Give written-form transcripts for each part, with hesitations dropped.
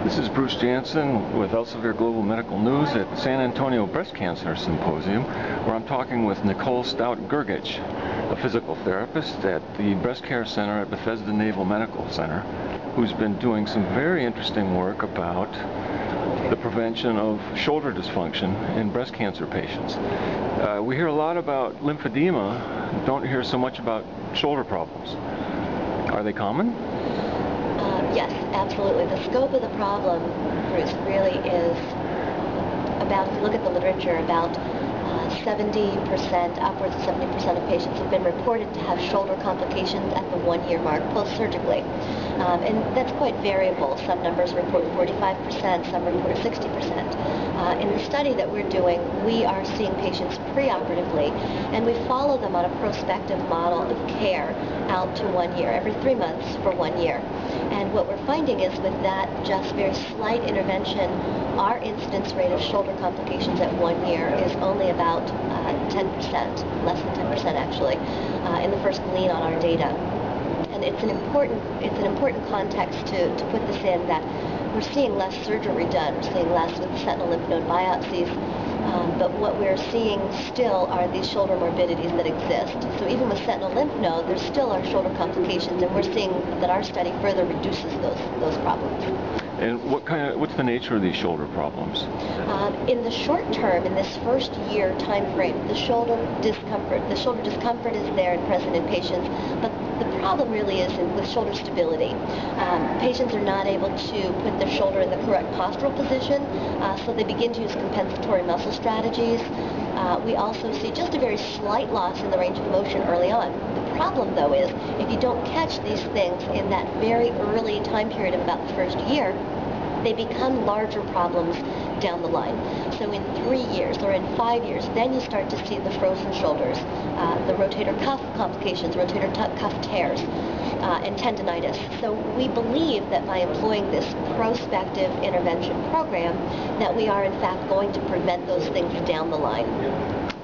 This is Bruce Jancin with Elsevier Global Medical News at the San Antonio Breast Cancer Symposium, where I'm talking with Nicole Stout Gergich, a physical therapist at the Breast Care Center at Bethesda Naval Medical Center, who's been doing some very interesting work about the prevention of shoulder dysfunction in breast cancer patients. We hear a lot about lymphedema, don't hear so much about shoulder problems. Are they common? Yes, absolutely. The scope of the problem, Bruce, really is about, if you look at the literature, about 70%, upwards of 70% of patients have been reported to have shoulder complications at the 1-year mark post-surgically. And that's quite variable. Some numbers report 45%, some report 60%. In the study that we're doing, we are seeing patients preoperatively, and we follow them on a prospective model of care out to 1 year, every 3 months for 1 year. And what we're finding is with that just very slight intervention, our incidence rate of shoulder complications at 1 year is only about 10%, less than 10% actually, in the first glean on our data. And it's an important context to put this in, that we're seeing less surgery done. We're seeing less with sentinel lymph node biopsies. But what we're seeing still are these shoulder morbidities that exist. So even with sentinel lymph node, there still are shoulder complications, and we're seeing that our study further reduces those problems. And what's the nature of these shoulder problems? In the short term, in this first year time frame, the shoulder discomfort is there and present in patients, but the problem really is with shoulder stability. Patients are not able to put their shoulder in the correct postural position, so they begin to use compensatory muscle strategies. We also see just a very slight loss in the range of motion early on. The problem, though, is if you don't catch these things in that very early time period of about the first year, they become larger problems down the line. So in 3 years or in 5 years, then you start to see the frozen shoulders, the rotator cuff complications, rotator cuff tears, and tendinitis. So we believe that by employing this prospective intervention program, that we are in fact going to prevent those things down the line.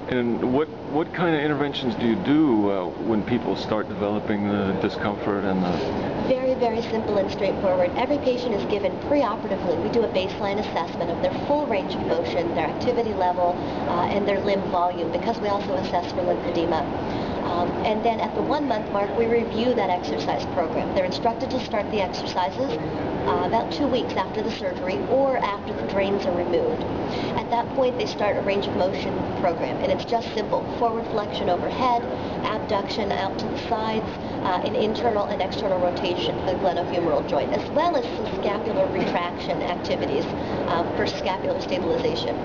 And what kind of interventions do you do when people start developing the discomfort and the... Very, very simple and straightforward. Every patient is given preoperatively. We do a baseline assessment of their full range of motion, their activity level, and their limb volume, because we also assess for lymphedema. And then at the 1-month mark, we review that exercise program. They're instructed to start the exercises about 2 weeks after the surgery or after the drains are removed. At that point, they start a range of motion program, and it's just simple. Forward flexion overhead, abduction out to the sides, an internal and external rotation for the glenohumeral joint, as well as some scapular retraction activities for scapular stabilization.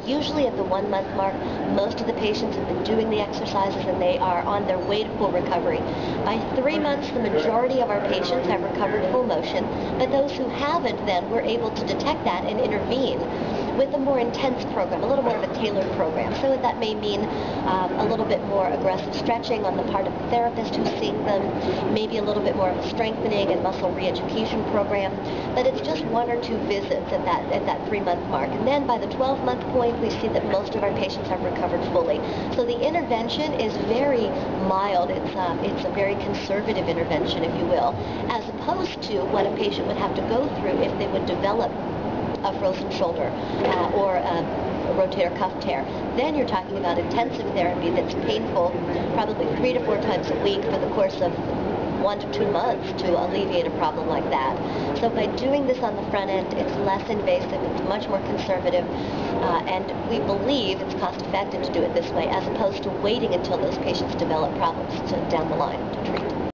Usually at the 1-month mark, most of the patients have been doing the exercises and they are on their way to full recovery. By 3 months, the majority of our patients have recovered full motion, but those who haven't, then we're able to detect that and intervene with a more intense program, a little more of a tailored program. So that may mean a little bit more aggressive stretching on the part of the therapist who's seeing them, maybe a little bit more of a strengthening and muscle re-education program. But it's just 1 or 2 visits at that 3-month mark. And then by the 12-month point, we see that most of our patients have recovered fully. So the intervention is very mild. It's a very conservative intervention, if you will, as opposed to what a patient would have to go through if they would develop a frozen shoulder or a rotator cuff tear. Then you're talking about intensive therapy that's painful, probably 3 to 4 times a week for the course of 1 to 2 months to alleviate a problem like that. So by doing this on the front end, it's less invasive, it's much more conservative, and we believe it's cost effective to do it this way, as opposed to waiting until those patients develop problems down the line to treat.